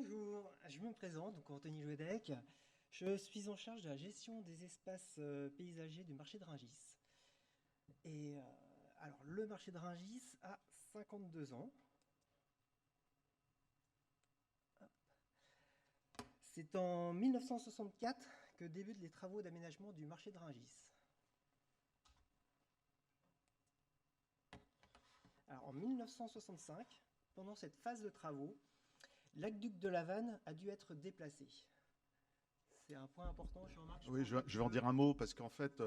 Bonjour, je me présente, donc Anthony Jouedec. Je suis en charge de la gestion des espaces paysagers du marché de Rungis. Et alors, le marché de Rungis a 52 ans. C'est en 1964 que débutent les travaux d'aménagement du marché de Rungis. Alors, en 1965, pendant cette phase de travaux, l'aqueduc de la Vanne a dû être déplacé. C'est un point important, je remarque. Oui, je vais en dire un mot parce qu'en fait,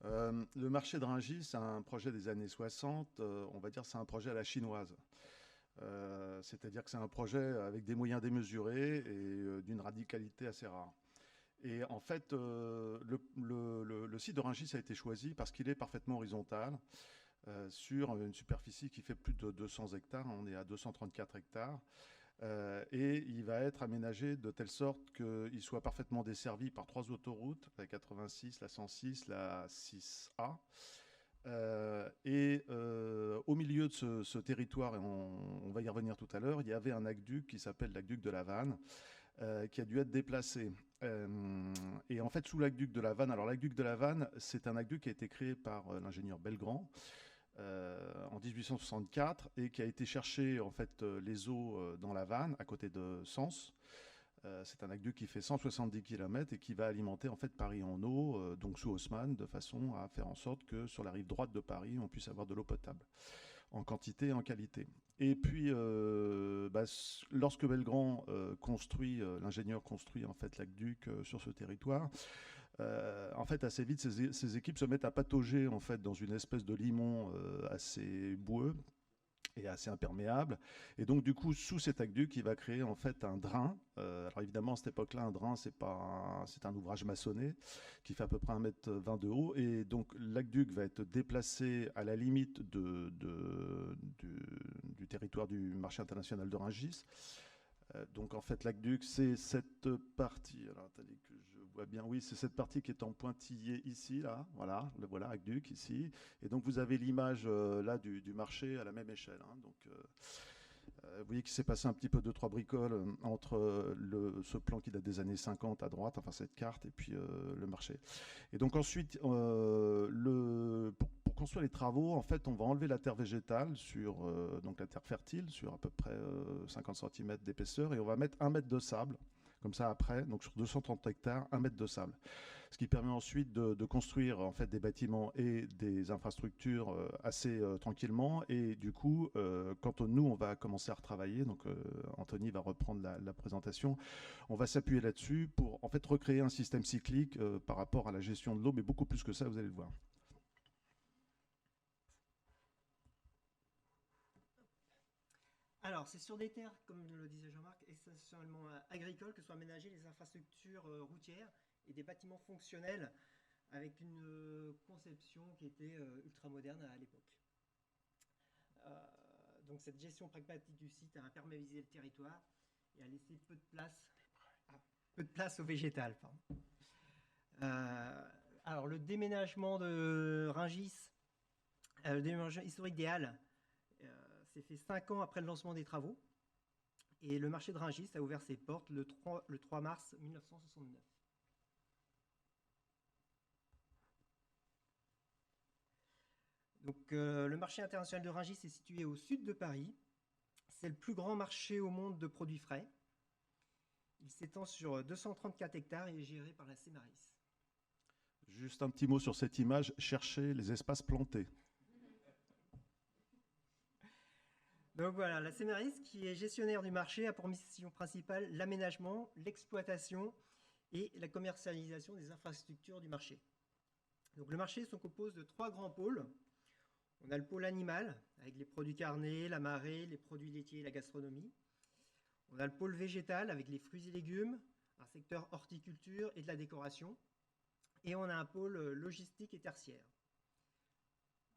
le marché de Rungis, c'est un projet des années 60. On va dire c'est un projet à la chinoise. C'est-à-dire que c'est un projet avec des moyens démesurés et d'une radicalité assez rare. Et en fait, le site de Rungis a été choisi parce qu'il est parfaitement horizontal sur une superficie qui fait plus de 200 hectares. On est à 234 hectares. Et il va être aménagé de telle sorte qu'il soit parfaitement desservi par trois autoroutes, la 86, la 106, la 6A. Au milieu de ce territoire, et on va y revenir tout à l'heure, il y avait un aqueduc qui s'appelle l'aqueduc de la Vanne, qui a dû être déplacé. Et en fait, sous l'aqueduc de la Vanne, alors l'aqueduc de la Vanne, c'est un aqueduc qui a été créé par l'ingénieur Belgrand, en 1864 et qui a été chercher en fait les eaux dans la Vanne à côté de Sens. C'est un aqueduc qui fait 170 km et qui va alimenter en fait Paris en eau, donc sous Haussmann, de façon à faire en sorte que sur la rive droite de Paris, on puisse avoir de l'eau potable, en quantité et en qualité. Et puis, lorsque Belgrand l'ingénieur construit en fait l'aqueduc sur ce territoire, en fait, assez vite, ces équipes se mettent à patauger en fait dans une espèce de limon assez boueux et assez imperméable. Et donc, du coup, sous cet aqueduc, il va créer en fait un drain. Alors évidemment, à cette époque-là, un drain, c'est un ouvrage maçonné qui fait à peu près 1,20 m de haut. Et donc, l'aqueduc va être déplacé à la limite du territoire du marché international de Rungis. Donc en fait, l'aqueduc, c'est cette partie. Alors attendez que je vois bien. Oui, c'est cette partie qui est en pointillé ici, là. Voilà, le voilà, aqueduc ici. Et donc vous avez l'image là du marché à la même échelle, hein. Donc vous voyez qu'il s'est passé un petit peu deux trois bricoles entre ce plan qui date des années 50 à droite, enfin cette carte, et puis le marché. Et donc ensuite, pour construire les travaux, en fait, on va enlever la terre végétale sur donc la terre fertile sur à peu près 50 cm d'épaisseur et on va mettre 1 mètre de sable. Comme ça, après, donc sur 230 hectares, 1 mètre de sable. Ce qui permet ensuite de construire en fait des bâtiments et des infrastructures assez tranquillement. Et du coup, quand nous, on va commencer à retravailler, donc Anthony va reprendre la présentation, on va s'appuyer là-dessus pour en fait recréer un système cyclique par rapport à la gestion de l'eau, mais beaucoup plus que ça, vous allez le voir. Alors, c'est sur des terres, comme le disait Jean-Marc, essentiellement agricoles, que sont aménagées les infrastructures routières et des bâtiments fonctionnels avec une conception qui était ultra moderne à l'époque. Euh, donc, cette gestion pragmatique du site a imperméabilisé le territoire et a laissé peu de place au végétal. Alors, le déménagement de Rungis, le déménagement historique des Halles, s'est fait 5 ans après le lancement des travaux. Et le marché de Rungis a ouvert ses portes le 3 mars 1969. Donc, le marché international de Rungis est situé au sud de Paris. C'est le plus grand marché au monde de produits frais. Il s'étend sur 234 hectares et est géré par la Cemaris. Juste un petit mot sur cette image, cherchez les espaces plantés. Donc voilà, la Cemaris, qui est gestionnaire du marché, a pour mission principale l'aménagement, l'exploitation et la commercialisation des infrastructures du marché. Donc le marché se compose de 3 grands pôles. On a le pôle animal, avec les produits carnés, la marée, les produits laitiers et la gastronomie. On a le pôle végétal, avec les fruits et légumes, un secteur horticulture et de la décoration. Et on a un pôle logistique et tertiaire.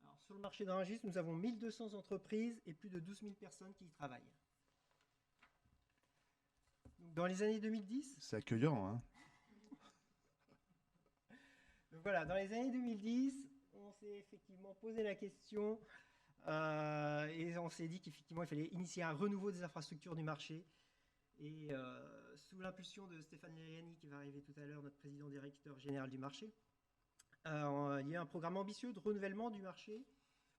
Alors, sur le marché de Rungis, nous avons 1200 entreprises et plus de 12 000 personnes qui y travaillent. Donc, dans les années 2010, C'est accueillant, hein. donc voilà, dans les années 2010, on s'est effectivement posé la question et on s'est dit qu'effectivement, il fallait initier un renouveau des infrastructures du marché Et sous l'impulsion de Stéphane Layani, qui va arriver tout à l'heure, notre président directeur général du marché, il y a un programme ambitieux de renouvellement du marché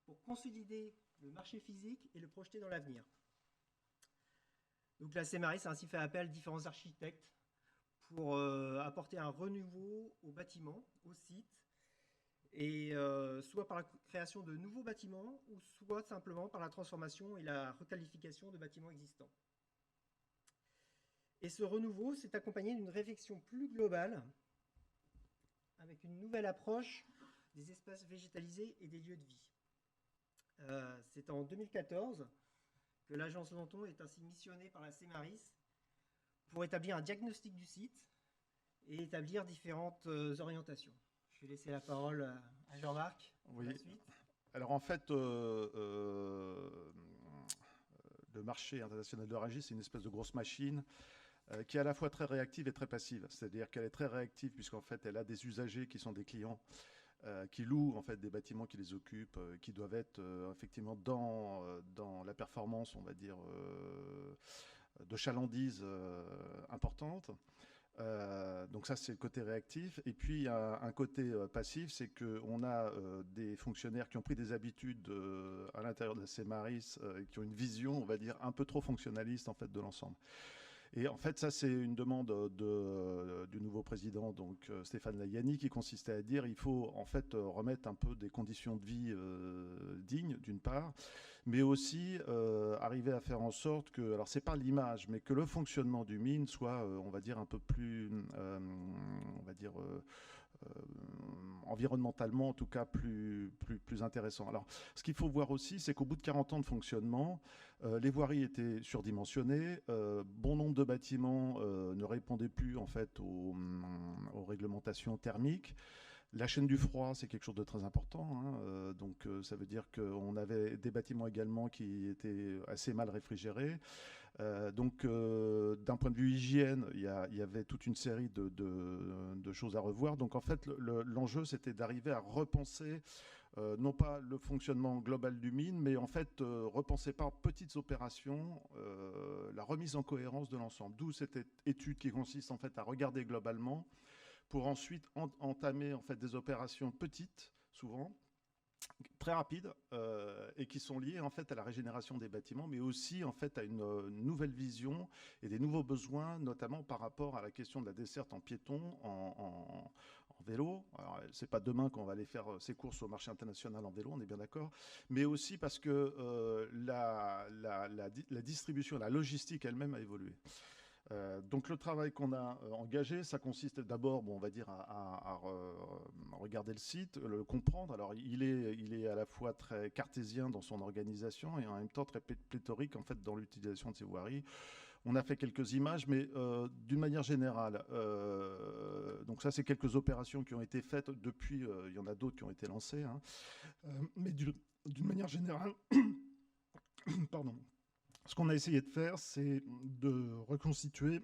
pour consolider le marché physique et le projeter dans l'avenir. Donc la Semaris a ainsi fait appel à différents architectes pour apporter un renouveau au bâtiment, au site, et soit par la création de nouveaux bâtiments, ou soit simplement par la transformation et la requalification de bâtiments existants. Et ce renouveau s'est accompagné d'une réflexion plus globale, avec une nouvelle approche des espaces végétalisés et des lieux de vie. C'est en 2014 que l'agence Lanton est ainsi missionnée par la Semaris pour établir un diagnostic du site et établir différentes orientations. Je vais laisser la parole à Jean-Marc pour la suite. Alors en fait, le marché international de Rungis, c'est une espèce de grosse machine qui est à la fois très réactive et très passive. C'est-à-dire qu'elle est très réactive puisqu'en fait, elle a des usagers qui sont des clients qui louent en fait des bâtiments qui les occupent, qui doivent être effectivement dans la performance, on va dire, de chalandise importante. Donc ça, c'est le côté réactif. Et puis, il y a un côté passif, c'est qu'on a des fonctionnaires qui ont pris des habitudes à l'intérieur de la Semaris, qui ont une vision, on va dire, un peu trop fonctionnaliste en fait, de l'ensemble. Et en fait, ça, c'est une demande du nouveau président, donc Stéphane Layani, qui consistait à dire il faut en fait remettre un peu des conditions de vie dignes, d'une part, mais aussi arriver à faire en sorte que, alors c'est pas l'image, mais que le fonctionnement du mine soit, on va dire, un peu plus, on va dire, environnementalement en tout cas plus intéressant. Alors ce qu'il faut voir aussi, c'est qu'au bout de 40 ans de fonctionnement, les voiries étaient surdimensionnées, bon nombre de bâtiments ne répondaient plus en fait aux réglementations thermiques. La chaîne du froid, c'est quelque chose de très important. Hein. Donc, ça veut dire qu'on avait des bâtiments également qui étaient assez mal réfrigérés. Donc, d'un point de vue hygiène, il y avait toute une série de choses à revoir. Donc, en fait, l'enjeu, c'était d'arriver à repenser non pas le fonctionnement global du mine, mais en fait repenser par petites opérations la remise en cohérence de l'ensemble. D'où cette étude qui consiste en fait à regarder globalement pour ensuite entamer en fait des opérations petites, souvent très rapides, et qui sont liées en fait à la régénération des bâtiments, mais aussi en fait à une nouvelle vision et des nouveaux besoins, notamment par rapport à la question de la desserte en piéton, en vélo. Alors, c'est pas demain qu'on va aller faire ses courses au marché international en vélo, on est bien d'accord, mais aussi parce que la distribution, la logistique elle-même a évolué. Donc le travail qu'on a engagé, ça consiste d'abord, bon, on va dire, à regarder le site, le comprendre. Alors il est à la fois très cartésien dans son organisation et en même temps très pléthorique en fait dans l'utilisation de ses voiries. On a fait quelques images, mais d'une manière générale, donc ça c'est quelques opérations qui ont été faites depuis, il y en a d'autres qui ont été lancées, hein, mais d'une manière générale, pardon. Ce qu'on a essayé de faire, c'est de reconstituer,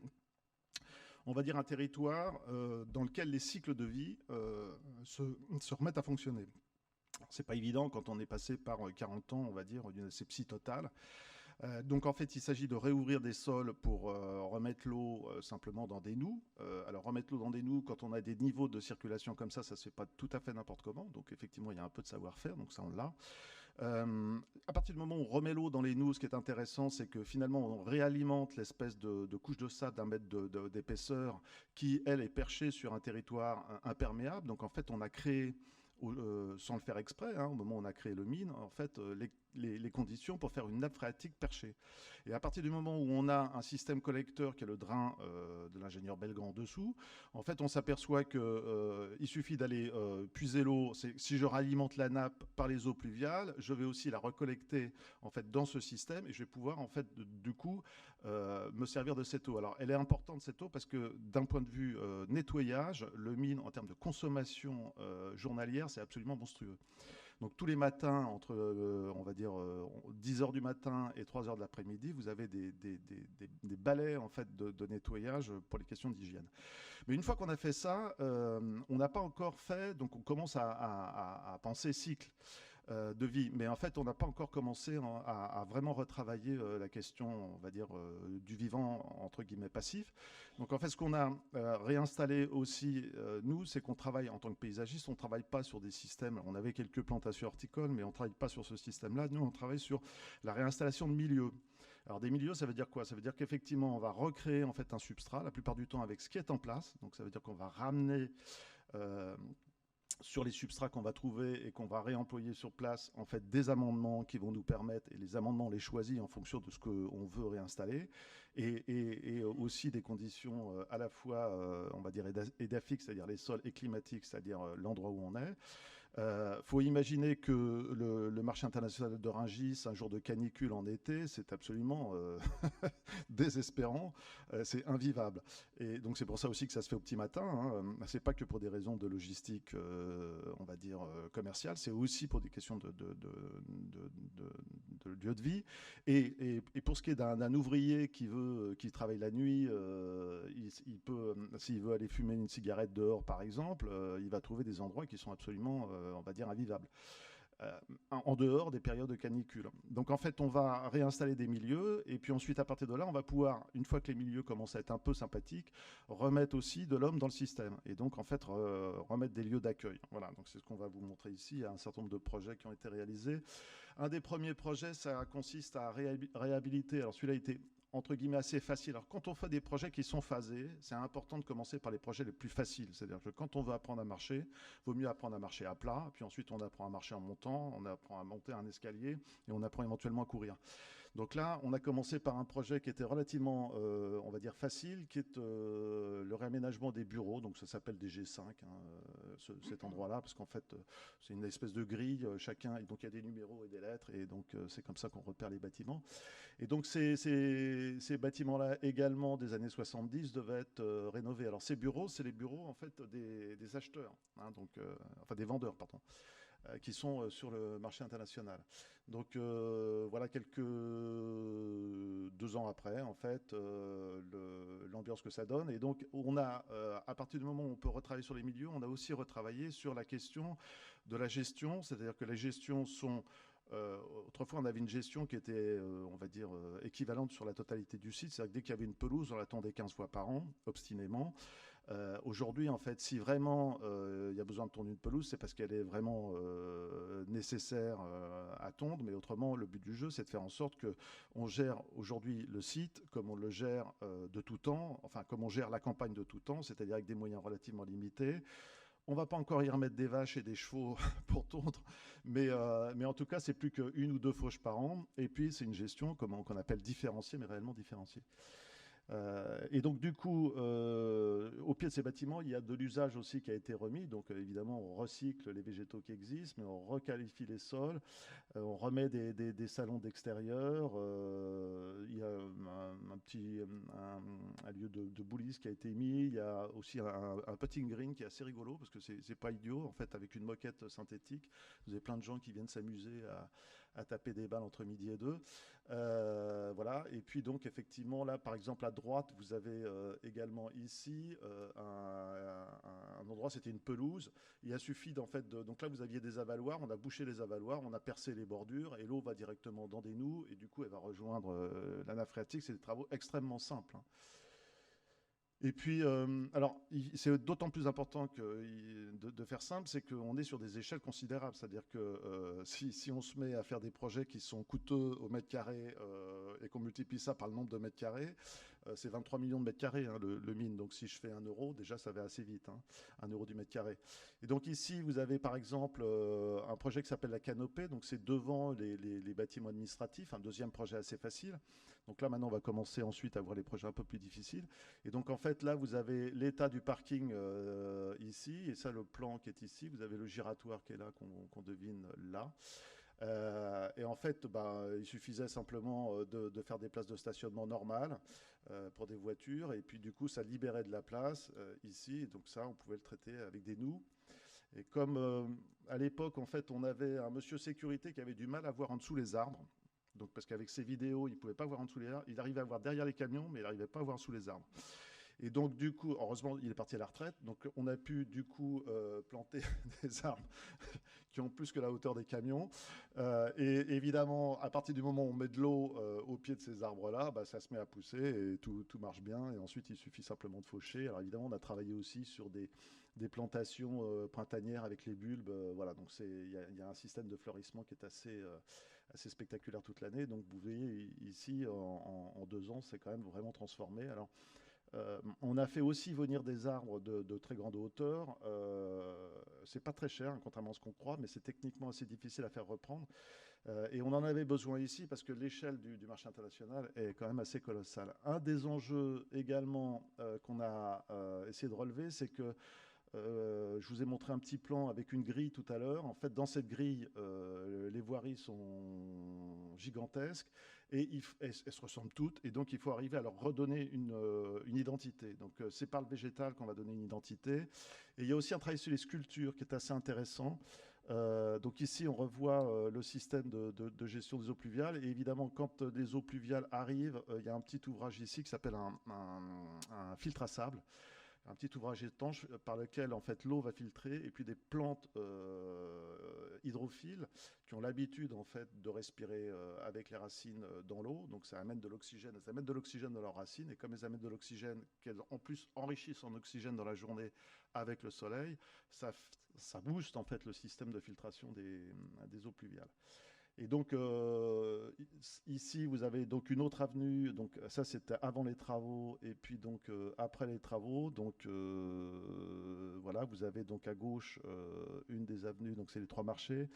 on va dire, un territoire dans lequel les cycles de vie se remettent à fonctionner. C'est pas évident quand on est passé par 40 ans, on va dire, d'une asepsie totale. Donc en fait, il s'agit de réouvrir des sols pour remettre l'eau simplement dans des noues. Alors remettre l'eau dans des noues, quand on a des niveaux de circulation comme ça se fait pas tout à fait n'importe comment. Donc effectivement, il y a un peu de savoir-faire, donc ça on l'a. À partir du moment où on remet l'eau dans les noues, ce qui est intéressant, c'est que finalement on réalimente l'espèce de couche de sable d'1 mètre d'épaisseur qui, elle, est perchée sur un territoire imperméable. Donc en fait, on a créé, sans le faire exprès, hein, au moment où on a créé le mine, en fait, les conditions pour faire une nappe phréatique perchée. Et à partir du moment où on a un système collecteur qui est le drain de l'ingénieur Belgrand dessous, en fait, on s'aperçoit qu'il suffit d'aller puiser l'eau. Si je réalimente la nappe par les eaux pluviales, je vais aussi la recollecter en fait dans ce système et je vais pouvoir en fait du coup me servir de cette eau. Alors, elle est importante cette eau parce que d'un point de vue nettoyage, le mine en termes de consommation journalière, c'est absolument monstrueux. Donc tous les matins, entre on va dire 10h du matin et 3h de l'après-midi, vous avez des balais en fait, de nettoyage pour les questions d'hygiène. Mais une fois qu'on a fait ça, on n'a pas encore fait, donc on commence à penser cycle. de vie. Mais en fait, on n'a pas encore commencé à vraiment retravailler la question, on va dire, du vivant, entre guillemets, passif. Donc en fait, ce qu'on a réinstallé aussi, nous, c'est qu'on travaille en tant que paysagiste, on ne travaille pas sur des systèmes, on avait quelques plantations horticoles, mais on ne travaille pas sur ce système-là. Nous, on travaille sur la réinstallation de milieux. Alors des milieux, ça veut dire quoi? Ça veut dire qu'effectivement, on va recréer en fait un substrat, la plupart du temps avec ce qui est en place. Donc ça veut dire qu'on va ramener euh, sur les substrats qu'on va trouver et qu'on va réemployer sur place, en fait, des amendements qui vont nous permettre, et les amendements, on les choisit en fonction de ce qu'on veut réinstaller, et aussi des conditions à la fois, on va dire, édaphiques, c'est-à-dire les sols, et climatiques, c'est-à-dire l'endroit où on est. Faut imaginer que le marché international de Rungis, un jour de canicule en été, c'est absolument désespérant, c'est invivable. Et donc c'est pour ça aussi que ça se fait au petit matin. Hein. C'est pas que pour des raisons de logistique, on va dire commerciale, c'est aussi pour des questions de lieu de vie. Et pour ce qui est d'un ouvrier qui travaille la nuit, il peut, s'il veut aller fumer une cigarette dehors, par exemple, il va trouver des endroits qui sont absolument on va dire, invivable, en dehors des périodes de canicule. Donc en fait, on va réinstaller des milieux, et puis ensuite, à partir de là, on va pouvoir, une fois que les milieux commencent à être un peu sympathiques, remettre aussi de l'homme dans le système, et donc en fait, remettre des lieux d'accueil. Voilà, donc c'est ce qu'on va vous montrer ici. Il y a un certain nombre de projets qui ont été réalisés. Un des premiers projets, ça consiste à réhabiliter, alors celui-là a été entre guillemets assez facile. Alors quand on fait des projets qui sont phasés, c'est important de commencer par les projets les plus faciles. C'est-à-dire que quand on veut apprendre à marcher, il vaut mieux apprendre à marcher à plat, puis ensuite on apprend à marcher en montant, on apprend à monter un escalier, et on apprend éventuellement à courir. Donc là, on a commencé par un projet qui était relativement, on va dire, facile, qui est le réaménagement des bureaux. Donc ça s'appelle des G5, cet endroit-là, parce qu'en fait, c'est une espèce de grille, chacun, et donc il y a des numéros et des lettres, et donc c'est comme ça qu'on repère les bâtiments. Et donc ces bâtiments-là, également des années 70, devaient être rénovés. Alors ces bureaux, c'est les bureaux, en fait, des acheteurs, hein, donc, enfin des vendeurs, pardon, qui sont sur le marché international. Donc voilà, quelques 2 ans après, en fait, l'ambiance que ça donne. Et donc on a, à partir du moment où on peut retravailler sur les milieux, on a aussi retravaillé sur la question de la gestion, c'est-à-dire que les gestions sont autrefois, on avait une gestion qui était, on va dire, équivalente sur la totalité du site. C'est-à-dire que dès qu'il y avait une pelouse, on l'attendait 15 fois par an, obstinément. Aujourd'hui, en fait, si vraiment il y a besoin de tondre une pelouse, c'est parce qu'elle est vraiment nécessaire à tondre. Mais autrement, le but du jeu, c'est de faire en sorte qu'on gère aujourd'hui le site comme on le gère de tout temps, enfin comme on gère la campagne de tout temps, c'est-à-dire avec des moyens relativement limités. On ne va pas encore y remettre des vaches et des chevaux pour tondre, mais en tout cas, c'est plus qu'une ou deux fauches par an. Et puis, c'est une gestion qu'on appelle différenciée, mais réellement différenciée. Et donc du coup, au pied de ces bâtiments, il y a de l'usage aussi qui a été remis. Donc évidemment, on recycle les végétaux qui existent, mais on requalifie les sols, on remet des salons d'extérieur. Il y a un lieu de boulisme qui a été mis. Il y a aussi un putting green qui est assez rigolo parce que c'est pas idiot. En fait, avec une moquette synthétique, vous avez plein de gens qui viennent s'amuser à taper des balles entre midi et deux. Voilà. Et puis donc effectivement là, par exemple à droite, vous avez également ici un endroit, c'était une pelouse. Il a suffi d'en fait donc là vous aviez des avaloirs, on a bouché les avaloirs, on a percé les bordures et l'eau va directement dans des noues et du coup elle va rejoindre la nappe phréatique. C'est des travaux extrêmement simples. Hein. Et puis, alors, c'est d'autant plus important de faire simple, c'est qu'on est sur des échelles considérables. C'est-à-dire que si on se met à faire des projets qui sont coûteux au mètre carré et qu'on multiplie ça par le nombre de mètres carrés, c'est 23 millions de mètres carrés, hein, le mine. Donc si je fais 1 euro, déjà ça va assez vite, hein, 1 euro du mètre carré. Et donc ici, vous avez par exemple un projet qui s'appelle la Canopée. Donc c'est devant les bâtiments administratifs, un deuxième projet assez facile. Donc là, maintenant, on va commencer ensuite à voir les projets un peu plus difficiles. Et donc, en fait, là, vous avez l'état du parking ici, et ça, le plan qui est ici. Vous avez le giratoire qui est là, qu'on devine là. Et en fait, il suffisait simplement de faire des places de stationnement normales pour des voitures. Et puis, du coup, ça libérait de la place ici. Et donc, ça, on pouvait le traiter avec des noues. Et comme à l'époque, en fait, on avait un monsieur sécurité qui avait du mal à voir en dessous les arbres. Donc, parce qu'avec ses vidéos, il ne pouvait pas voir en dessous les arbres. Il arrivait à voir derrière les camions, mais il n'arrivait pas à voir sous les arbres. Et donc, du coup, heureusement, il est parti à la retraite. Donc, on a pu, du coup, planter des arbres qui ont plus que la hauteur des camions. Et évidemment, à partir du moment où on met de l'eau au pied de ces arbres-là, bah, ça se met à pousser et tout marche bien. Et ensuite, il suffit simplement de faucher. Alors, évidemment, on a travaillé aussi sur des plantations printanières avec les bulbes. Voilà, donc il y a un système de fleurissement qui est assez spectaculaire toute l'année. Donc, vous voyez ici, en 2 ans, c'est quand même vraiment transformé. Alors, on a fait aussi venir des arbres de très grande hauteur. C'est pas très cher, hein, contrairement à ce qu'on croit, mais c'est techniquement assez difficile à faire reprendre. Et on en avait besoin ici parce que l'échelle du marché international est quand même assez colossale. Un des enjeux également qu'on a essayé de relever, c'est que je vous ai montré un petit plan avec une grille tout à l'heure. En fait, dans cette grille, les voiries sont gigantesques et elles se ressemblent toutes. Et donc, il faut arriver à leur redonner une identité. Donc, c'est par le végétal qu'on va donner une identité. Et il y a aussi un travail sur les sculptures qui est assez intéressant. Donc ici, on revoit le système de gestion des eaux pluviales. Et évidemment, quand les eaux pluviales arrivent, il y a un petit ouvrage ici qui s'appelle un filtre à sable, un petit ouvrage étanche par lequel en fait l'eau va filtrer, et puis des plantes hydrophiles qui ont l'habitude en fait de respirer avec les racines dans l'eau, donc ça amène de l'oxygène, dans leurs racines, et comme elles amènent de l'oxygène, qu'elles en plus enrichissent en oxygène dans la journée avec le soleil, ça booste en fait le système de filtration des eaux pluviales. Et donc ici vous avez donc une autre avenue, donc ça c'était avant les travaux, et puis donc après les travaux, donc voilà, vous avez donc à gauche une des avenues, donc c'est les Trois Marchés,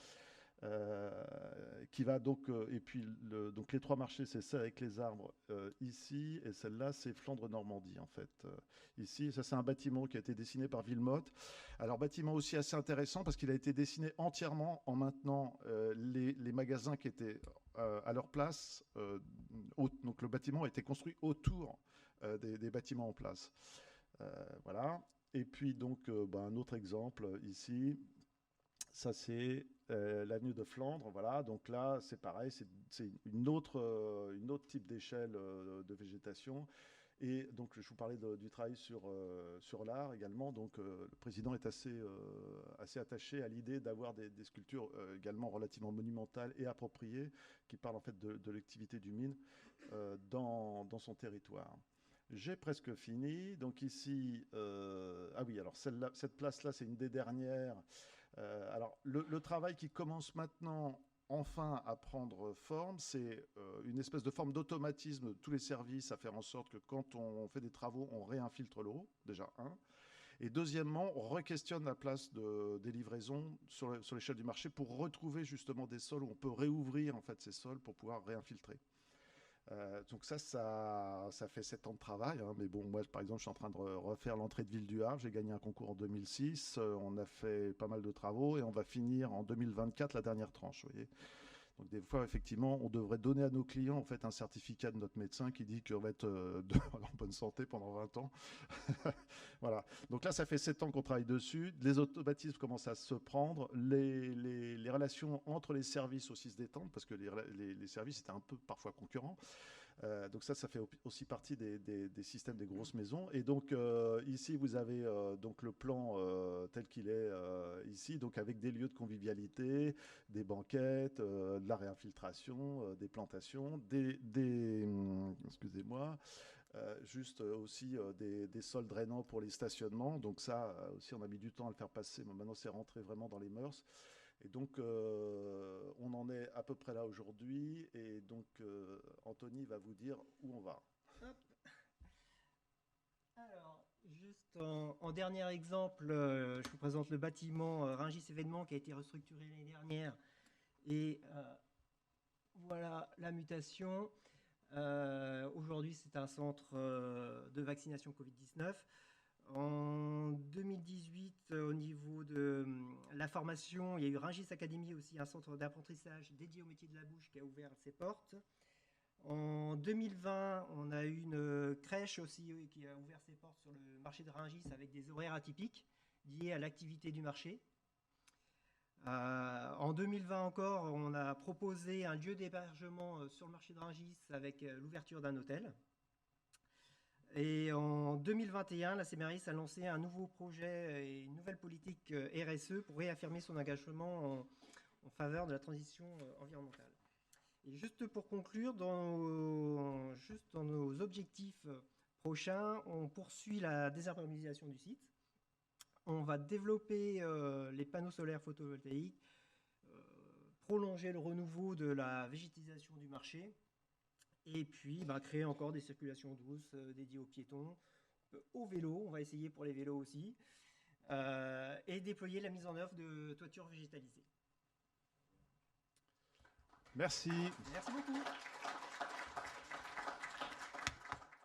euh, qui va donc et puis donc les Trois Marchés, c'est ça avec les arbres ici, et celle-là c'est Flandre-Normandie en fait. Ici, ça c'est un bâtiment qui a été dessiné par Villemotte. Alors bâtiment aussi assez intéressant parce qu'il a été dessiné entièrement en maintenant les magasins qui étaient à leur place. Donc le bâtiment a été construit autour des bâtiments en place. Voilà. Et puis donc un autre exemple ici, ça c'est l'avenue de Flandre, voilà. Donc là, c'est pareil, c'est une autre type d'échelle de végétation. Et donc, je vous parlais du travail sur l'art également. Donc, le président est assez attaché à l'idée d'avoir des sculptures également relativement monumentales et appropriées, qui parlent en fait de l'activité du mine dans son territoire. J'ai presque fini. Donc ici, ah oui, alors cette place-là, c'est une des dernières. Alors, le travail qui commence maintenant enfin à prendre forme, c'est une espèce de forme d'automatisme de tous les services à faire en sorte que quand on fait des travaux, on réinfiltre l'eau, déjà un. Et deuxièmement, on re-questionne la place des livraisons sur l'échelle du marché pour retrouver justement des sols où on peut réouvrir en fait ces sols pour pouvoir réinfiltrer. Donc ça fait 7 ans de travail, hein, mais bon, moi par exemple, je suis en train de refaire l'entrée de ville du Havre. J'ai gagné un concours en 2006. On a fait pas mal de travaux et on va finir en 2024 la dernière tranche. Vous voyez. Donc des fois, effectivement, on devrait donner à nos clients en fait un certificat de notre médecin qui dit qu'on va être en bonne santé pendant 20 ans. Voilà. Donc là, ça fait 7 ans qu'on travaille dessus. Les automatismes commencent à se prendre. Les relations entre les services aussi se détendent parce que les services étaient un peu parfois concurrents. Donc ça fait aussi partie des systèmes des grosses maisons. Et donc ici, vous avez donc le plan tel qu'il est ici, donc avec des lieux de convivialité, des banquettes, de la réinfiltration, des plantations, excusez-moi, juste aussi des sols drainants pour les stationnements. Donc ça aussi, on a mis du temps à le faire passer, mais maintenant c'est rentré vraiment dans les mœurs. Et donc, on en est à peu près là aujourd'hui. Et donc, Anthony va vous dire où on va. Hop. Alors, juste en dernier exemple, je vous présente le bâtiment Rungis Événements qui a été restructuré l'année dernière. Et voilà la mutation. Aujourd'hui, c'est un centre de vaccination Covid-19. En 2018, au niveau de la formation, il y a eu Rungis Academy aussi, un centre d'apprentissage dédié au métier de la bouche qui a ouvert ses portes. En 2020, on a eu une crèche aussi qui a ouvert ses portes sur le marché de Rungis avec des horaires atypiques liés à l'activité du marché. En 2020 encore, on a proposé un lieu d'hébergement sur le marché de Rungis avec l'ouverture d'un hôtel. Et en 2021, la CMRIS a lancé un nouveau projet et une nouvelle politique RSE pour réaffirmer son engagement en faveur de la transition environnementale. Et juste pour conclure, dans nos objectifs prochains, on poursuit la désarborisation du site. On va développer les panneaux solaires photovoltaïques, prolonger le renouveau de la végétisation du marché, et puis créer encore des circulations douces dédiées aux piétons, aux vélos, on va essayer pour les vélos aussi, et déployer la mise en œuvre de toitures végétalisées. Merci. Merci beaucoup.